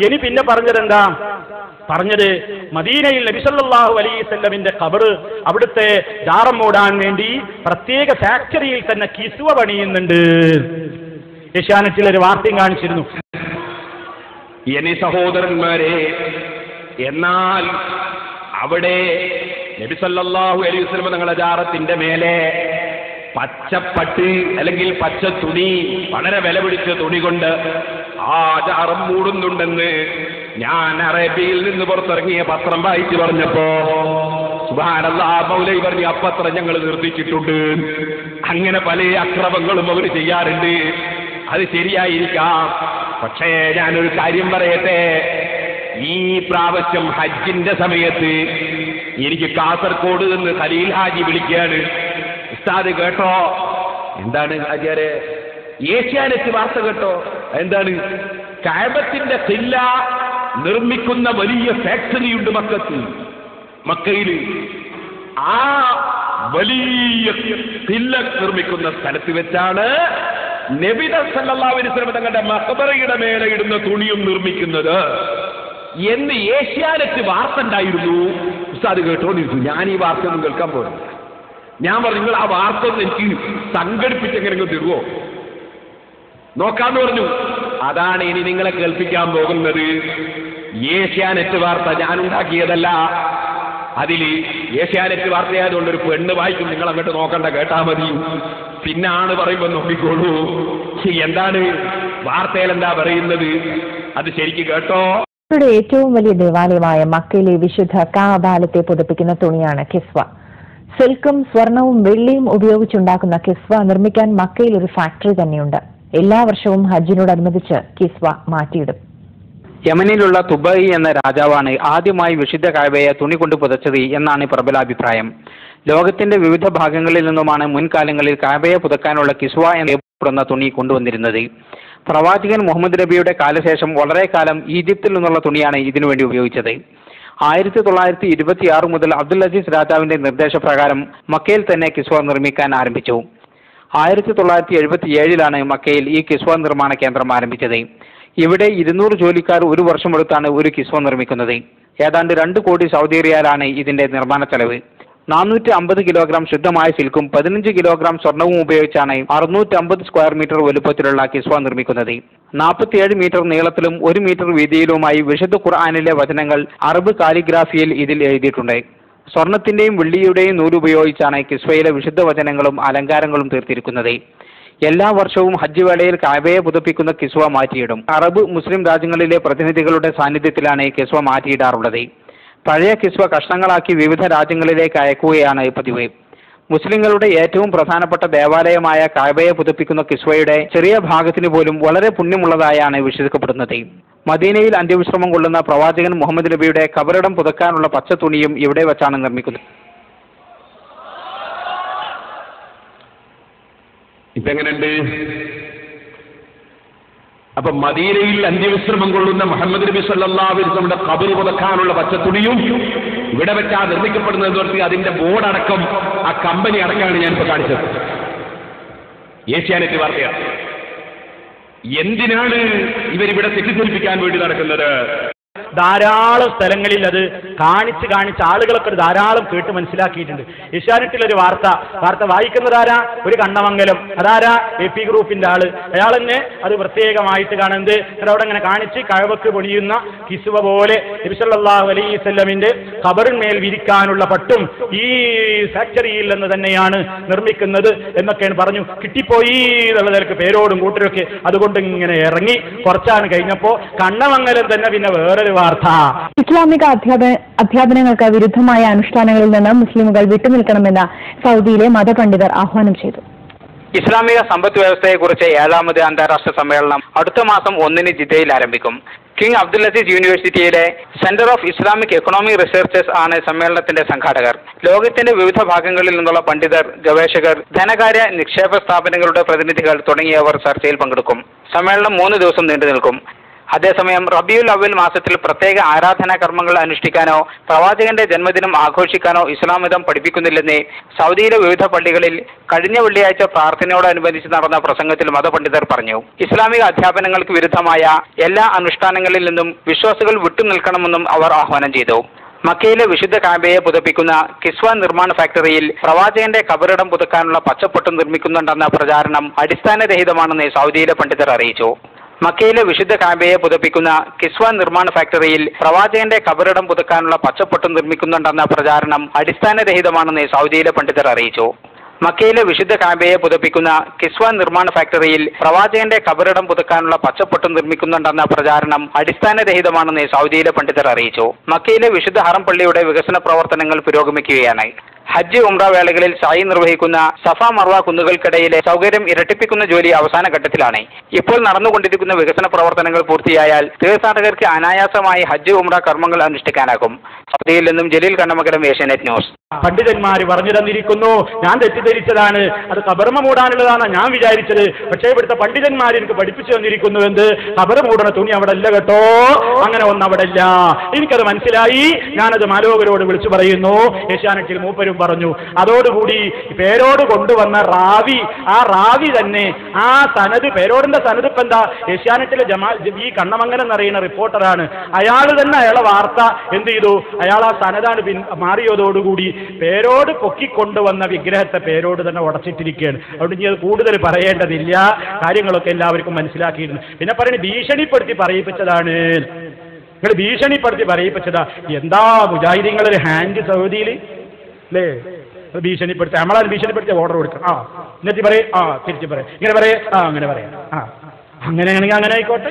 ഇനി പിന്നെ പറഞ്ഞതെന്താ? പറഞ്ഞത് മദീനയിൽ നബി സല്ലല്ലാഹു അലൈഹി വസല്ലമിന്റെ ഖബർ അവിടുത്തെ ജാറം മൂടാൻ വേണ്ടി പ്രത്യേക ഫാക്ടറിയിൽ തന്നെ കിസ്വ പണിയുന്നുണ്ട്. ഏഷ്യാനെറ്റിൽ ഒരു വാർത്തയും കാണിച്ചിരുന്നു. ഇനി സഹോദരന്മാരെ, എന്നാൽ അവിടെ നബി സല്ലല്ലാഹു അലൈഹി വസല്ലം തങ്ങളുടെ ജാറത്തിന്റെ മേലെ പച്ചപ്പട്ട് അല്ലെങ്കിൽ പച്ച തുണി, വളരെ വില പിടിച്ച തുണി കൊണ്ട് ആ ജാറം മൂടുന്നുണ്ടെന്ന് ഞാൻ അറേബ്യയിൽ നിന്ന് പുറത്തിറങ്ങിയ പത്രം വായിച്ചു പറഞ്ഞപ്പോ സുബ്ഹാനല്ലാഹ്, മൗലവി പറഞ്ഞു അപ്പത്രം ഞങ്ങൾ നിർത്തിച്ചിട്ടുണ്ട്. അങ്ങനെ പല അക്രമങ്ങളും അവർ ചെയ്യാറുണ്ട്. അത് ശരിയായിരിക്കാം. പക്ഷേ ഞാനൊരു കാര്യം പറയട്ടെ, ഈ പ്രാവശ്യം ഹജ്ജിന്റെ സമയത്ത് എനിക്ക് കാസർഗോഡ് നിന്ന് ഖലീൽ ഹാജി വിളിക്കുകയാണ്. ഉസ്താദ് കേട്ടോ? എന്താണ് ഹാജിയാരെ? ഏഷ്യാനെറ്റ് വാർത്ത കേട്ടോ? എന്താണ്? കഅബത്തിന്റെ ഖില്ല നിർമ്മിക്കുന്ന വലിയ ഫാക്ടറിയുണ്ട് മക്കയിൽ. ആ വലിയ ഖില്ല നിർമ്മിക്കുന്ന സ്ഥലത്ത് വെച്ചാണ് നബി സല്ലല്ലാഹു അലൈഹി വസല്ലം തങ്ങളുടെ മഖബറയുടെ മേലെ ഇടുന്ന തുണിയും നിർമ്മിക്കുന്നത് എന്ന് ഏഷ്യാനെറ്റ് വാർത്ത ഉണ്ടായിരുന്നു. ഉസ്താദ് കേട്ടോണ്ടിരുന്നു. ഞാൻ ഈ വാർത്ത ഒന്നും കേൾക്കാൻ പോകുന്നു. ഞാൻ പറഞ്ഞു, നിങ്ങൾ ആ വാർത്ത ഒന്ന് എനിക്ക് സംഘടിപ്പിച്ചെങ്ങനെ തരുമോ നോക്കാന്ന് പറഞ്ഞു. അതാണ് ഇനി നിങ്ങളെ കേൾപ്പിക്കാൻ പോകുന്നത്. ഏഷ്യാനെറ്റ് വാർത്ത ഞാൻ ഉണ്ടാക്കിയതല്ല. അതിൽ ഏഷ്യാനെറ്റ് വാർത്തയായതുകൊണ്ട് ഒരു പെണ്ണ് വായിക്കും. നിങ്ങൾ അങ്ങോട്ട് നോക്കണ്ട, കേട്ടാ മതി. പിന്നാണ് പറയുമ്പോൾ നോക്കിക്കോളൂ. എന്താണ് വാർത്തയിൽ എന്താ പറയുന്നത്, അത് ശരിക്ക് കേട്ടോ. ഏറ്റവും വലിയ ദേവാലയമായ മക്കയിലെ വിശുദ്ധ കാബാലത്തെ പുതപ്പിക്കുന്ന തുണിയാണ് കിസ്വ. സിൽക്കും സ്വർണവും വെള്ളിയും ഉപയോഗിച്ചുണ്ടാക്കുന്ന കിസ്വ നിർമ്മിക്കാൻ മക്കയിൽ ഒരു ഫാക്ടറി തന്നെയുണ്ട്. എല്ലാ വർഷവും ഹജ്ജിനോടനുബന്ധിച്ച് കിസ്വ മാറ്റിയിടും. യമനിലുള്ള തുബൈ എന്ന രാജാവാണ് ആദ്യമായി വിശുദ്ധ കഅബയെ തുണി കൊണ്ട് പുതച്ചത് എന്നാണ് പ്രബലാഭിപ്രായം. ലോകത്തിന്റെ വിവിധ ഭാഗങ്ങളിൽ നിന്നുമാണ് മുൻകാലങ്ങളിൽ കഅബയെ പുതക്കാനുള്ള കിസ്വ എന്നറിയപ്പെടുന്ന തുണി കൊണ്ടുവന്നിരുന്നത്. പ്രവാചകൻ മുഹമ്മദ് നബിയുടെ കാലശേഷം വളരെ കാലം ഈജിപ്തിൽ നിന്നുള്ള തുണിയാണ് ഇതിനുവേണ്ടി ഉപയോഗിച്ചത്. 1926 മുതൽ അബ്ദുൽ അസീസ് രാജാവിന്റെ നിർദ്ദേശപ്രകാരം മക്കയിൽ തന്നെ കിസ്വ നിർമ്മിക്കാൻ ആരംഭിച്ചു. 1977 മക്കയിൽ ഈ കിസ്വ നിർമ്മാണ കേന്ദ്രം ആരംഭിച്ചത്. ഇവിടെ 200 ജോലിക്കാർ ഒരു വർഷമെടുത്താണ് ഒരു കിസ്വ നിർമ്മിക്കുന്നത്. ഏതാണ്ട് 2 കോടി സൗദി റിയാലാണ് ഇതിന്റെ നിർമ്മാണ ചെലവ്. 450 കിലോഗ്രാം ശുദ്ധമായ സിൽക്കും 15 കിലോഗ്രാം സ്വർണവും ഉപയോഗിച്ചാണ് 650 സ്ക്വയർ മീറ്റർ വലുപ്പത്തിലുള്ള കിസ്വ നിർമ്മിക്കുന്നത്. 47 മീറ്റർ നീളത്തിലും 1 മീറ്റർ വീതിയിലുമായി വിശുദ്ധ ഖുർആനിലെ വചനങ്ങൾ അറബ് കാലിഗ്രാഫിയിൽ ഇതിൽ എഴുതിയിട്ടുണ്ട്. സ്വർണത്തിന്റെയും വെള്ളിയുടെയും നൂലുപയോഗിച്ചാണ് കിസ്വയിലെ വിശുദ്ധ വചനങ്ങളും അലങ്കാരങ്ങളും തീർത്തിരിക്കുന്നത്. എല്ലാ വർഷവും ഹജ്ജ് വേളയിൽ കഅബയെ പുതപ്പിക്കുന്ന കിസ്വ മാറ്റിയിടും. അറബ് മുസ്ലിം രാജ്യങ്ങളിലെ പ്രതിനിധികളുടെ സാന്നിധ്യത്തിലാണ് കിസ്വ മാറ്റിയിടാറുള്ളത്. പഴയ കിസ്വ കഷ്ണങ്ങളാക്കി വിവിധ രാജ്യങ്ങളിലേക്ക് അയക്കുകയാണ് പതിവ്. മുസ്ലിങ്ങളുടെ ഏറ്റവും പ്രധാനപ്പെട്ട ദേവാലയമായ കഅബയെ പുതപ്പിക്കുന്ന കിസ്വയുടെ ചെറിയ ഭാഗത്തിന് പോലും വളരെ പുണ്യമുള്ളതായാണ് വിശ്വസിക്കപ്പെടുന്നത്. മദീനയിൽ അന്ത്യവിശ്രമം കൊള്ളുന്ന പ്രവാചകൻ മുഹമ്മദ് നബിയുടെ ഖബറിടം പുതക്കാനുള്ള പച്ച തുണിയും ഇവിടെ വെച്ചാണ് നിർമ്മിക്കുന്നത്. ഇതെങ്ങനെയുണ്ട്? അപ്പൊ മദീനയിൽ അന്ത്യവിശ്രമം കൊള്ളുന്ന മുഹമ്മദ് നബി സല്ലല്ലാഹു അലൈഹി വസല്ലമയുടെ ഖബർ പുതക്കാനുള്ള പച്ചത്തുണിയും ഇവിടെ വെച്ചാ നിർമ്മിക്കപ്പെടുന്നതെന്ന് പറഞ്ഞ് അതിന്റെ ബോർഡടക്കം ആ കമ്പനി അടക്കമാണ് ഞാനിപ്പോ കാണിച്ചത്. ഏഷ്യാനെറ്റ് വാർത്തയാണ്. എന്തിനാണ് ഇവരിവിടെ തെറ്റിദ്ധരിപ്പിക്കാൻ വേണ്ടി നടക്കുന്നത്? ധാരാളം സ്ഥലങ്ങളിൽ അത് കാണിച്ച് ആളുകളൊക്കെ ധാരാളം കേട്ട് മനസ്സിലാക്കിയിട്ടുണ്ട്. ഏഷ്യാനെറ്റിലൊരു വാർത്ത വായിക്കുന്നതാരാ? ഒരു കണ്ണമംഗലം, അതാരാ? AP ഗ്രൂപ്പിന്റെ ആള്. അയാൾ തന്നെ അത് പ്രത്യേകമായിട്ട് കാണുന്നത് അവിടെ അങ്ങനെ കാണിച്ച് കഅബക്ക് പൊളിയുന്ന കിസ്വ പോലെ നബി സല്ലല്ലാഹു അലൈഹി വസല്ലമിന്റെ ഖബറിന്മേൽ വിരിക്കാനുള്ള പട്ടും ഈ ഫാക്ടറിയിൽ നിന്ന് തന്നെയാണ് നിർമ്മിക്കുന്നത് എന്നൊക്കെയാണ് പറഞ്ഞു. കിട്ടിപ്പോയി എന്നുള്ള നിലക്ക് പേരോടും കൂട്ടരൊക്കെ അതുകൊണ്ട് ഇങ്ങനെ ഇറങ്ങി. കുറച്ചാണ് കഴിഞ്ഞപ്പോ കണ്ണമംഗലം തന്നെ പിന്നെ വേറൊരു വാർത്ത. ഇസ്ലാമിക അധ്യാപനങ്ങൾക്ക് വിരുദ്ധമായ അനുഷ്ഠാനങ്ങളിൽ നിന്ന് മുസ്ലിമുകൾ വിട്ടുനിൽക്കണമെന്ന് സൗദിയിലെ മതപണ്ഡിതർ ആഹ്വാനം ചെയ്തു. ഇസ്ലാമിക സമ്പദ് വ്യവസ്ഥയെക്കുറിച്ച് 7ാമത് അന്താരാഷ്ട്ര സമ്മേളനം അടുത്ത മാസം 1 ജിദ്ദയിൽ ആരംഭിക്കും. കിങ് അബ്ദുൽ അസീസ് യൂണിവേഴ്സിറ്റിയിലെ centre of Islamic economic researchers ആണ് സമ്മേളനത്തിന്റെ സംഘാടകർ. ലോകത്തിന്റെ വിവിധ ഭാഗങ്ങളിൽ നിന്നുള്ള പണ്ഡിതർ, ഗവേഷകർ, ധനകാര്യ നിക്ഷേപ സ്ഥാപനങ്ങളുടെ പ്രതിനിധികൾ തുടങ്ങിയവർ ചർച്ചയിൽ പങ്കെടുക്കും. സമ്മേളനം 3 ദിവസം നീണ്ടു നിൽക്കും. അതേസമയം റബിയുൽ അവ്വൽ മാസത്തിൽ പ്രത്യേക ആരാധനാ കർമ്മങ്ങൾ അനുഷ്ഠിക്കാനോ പ്രവാചകന്റെ ജന്മദിനം ആഘോഷിക്കാനോ ഇസ്ലാം മതം പഠിപ്പിക്കുന്നില്ലെന്ന് സൗദിയിലെ വിവിധ പള്ളികളിൽ കഴിഞ്ഞ വെള്ളിയാഴ്ച പ്രാർത്ഥനയോടനുബന്ധിച്ച് നടന്ന പ്രസംഗത്തിൽ മതപണ്ഡിതർ പറഞ്ഞു. ഇസ്ലാമിക അധ്യാപനങ്ങൾക്ക് വിരുദ്ധമായ എല്ലാ അനുഷ്ഠാനങ്ങളിൽ നിന്നും വിശ്വാസികൾ വിട്ടുനിൽക്കണമെന്നും അവർ ആഹ്വാനം ചെയ്തു. മക്കയിലെ വിശുദ്ധ കാബയെ പുതപ്പിക്കുന്ന കിസ്വ നിർമ്മാണ ഫാക്ടറിയിൽ പ്രവാചകന്റെ കബറിടം പുതുക്കാനുള്ള പച്ചപ്പൊട്ട് നിർമ്മിക്കുന്നുണ്ടെന്ന പ്രചാരണം അടിസ്ഥാനരഹിതമാണെന്ന് സൗദിയിലെ പണ്ഡിതർ അറിയിച്ചു. മക്കയിലെ വിശുദ്ധ കാബയെ പുതപ്പിക്കുന്ന കിസ്വ നിർമ്മാണ ഫാക്ടറിയിൽ പ്രവാചകന്റെ കബറിടം പുതുക്കാനുള്ള പച്ചപ്പൊട്ട് നിർമ്മിക്കുന്നുണ്ടെന്ന പ്രചാരണം അടിസ്ഥാനരഹിതമാണെന്ന് സൗദിയിലെ പണ്ഡിതർ അറിയിച്ചു. മക്കയിലെ വിശുദ്ധ കാബയെ പുതപ്പിക്കുന്ന കിസ്വ നിർമ്മാണ ഫാക്ടറിയിൽ പ്രവാചകന്റെ കബറിടം പുതുക്കാനുള്ള പച്ചപ്പൊട്ട് നിർമ്മിക്കുന്നുണ്ടെന്ന പ്രചാരണം അടിസ്ഥാനരഹിതമാണെന്ന് സൗദിയിലെ പണ്ഡിതർ അറിയിച്ചു. മക്കയിലെ വിശുദ്ധ ഹറം പള്ളിയുടെ വികസന പ്രവർത്തനങ്ങൾ പുരോഗമിക്കുകയാണ്. ഹജ്ജ് ഉംറ വേളകളിൽ സായി നിർവഹിക്കുന്ന സഫ മർവ കുന്നുകൾക്കിടയിലെ സൗകര്യം ഇരട്ടിപ്പിക്കുന്ന ജോലി അവസാന ഘട്ടത്തിലാണ്. ഇപ്പോൾ നടന്നുകൊണ്ടിരിക്കുന്ന വികസന പ്രവർത്തനങ്ങൾ പൂർത്തിയായാൽ തീർത്ഥാടകർക്ക് അനായാസമായി ഹജ്ജ് ഉംറ കർമ്മങ്ങൾ അനുഷ്ഠിക്കാനാകും. സൗദിയിൽ നിന്നും ജലീൽ കണ്ണമംഗലം, ഏഷ്യാനെറ്റ് ന്യൂസ്. പണ്ഡിതന്മാർ പറഞ്ഞു തന്നിരിക്കുന്നു. ഞാൻ തെറ്റിദ്ധരിച്ചതാണ്, അത് കബർമ മൂടാനുള്ളതാണ് ഞാൻ വിചാരിച്ചത്. പക്ഷേ ഇവിടുത്തെ പണ്ഡിതന്മാർ എനിക്ക് പഠിപ്പിച്ചു തന്നിരിക്കുന്നു. എന്ത്? കബർ മൂടണ തുണി അവിടെ അല്ല കേട്ടോ, അങ്ങനെ ഒന്നും അവിടെ ഇല്ല. എനിക്കത് മനസ്സിലായി. ഞാനത് മാലോകരോട് വിളിച്ചു പറയുന്നു. ഏഷ്യാനെറ്റിൽ മൂപ്പരും പറഞ്ഞു. അതോടുകൂടി പേരോട് കൊണ്ടുവന്ന റാവി, ആ റാവി തന്നെ ആ സനത്, പേരോടിന്റെ സനത് ഇപ്പം എന്താ, ഏഷ്യാനെറ്റിലെ ഈ കണ്ണമംഗലം എന്നറിയുന്ന റിപ്പോർട്ടറാണ്. അയാൾ തന്നെ അയാളെ വാർത്ത എന്ത് ചെയ്തു, അയാൾ ആ സനതാണ് മാറിയതോടുകൂടി പേരോട് പൊക്കിക്കൊണ്ടുവന്ന വിഗ്രഹത്തെ പേരോട് തന്നെ ഉടച്ചിട്ടിരിക്കുകയാണ്. അതുകൊണ്ട് ഇനി അത് കൂടുതൽ പറയേണ്ടതില്ല, കാര്യങ്ങളൊക്കെ എല്ലാവർക്കും മനസ്സിലാക്കിയിരുന്നു. പിന്നെ പറയുന്നത് ഭീഷണിപ്പെടുത്തി പറയിപ്പിച്ചതാണ്, നിങ്ങൾ ഭീഷണിപ്പെടുത്തി പറയിപ്പിച്ചതാ. എന്താ മുജാഹിദീങ്ങളൊരു ഹാൻഡ് സൗദിയിൽ അല്ലേ, ഭീഷണിപ്പെടുത്തി, നമ്മളാൽ ഭീഷണിപ്പെടുത്തി ഓർഡർ കൊടുക്കാം. എന്നിട്ട് പറയും, തിരിച്ചു പറയും, ഇങ്ങനെ പറയും, അങ്ങനെ പറയാം, അങ്ങനെയാണെങ്കിൽ അങ്ങനെ ആയിക്കോട്ടെ.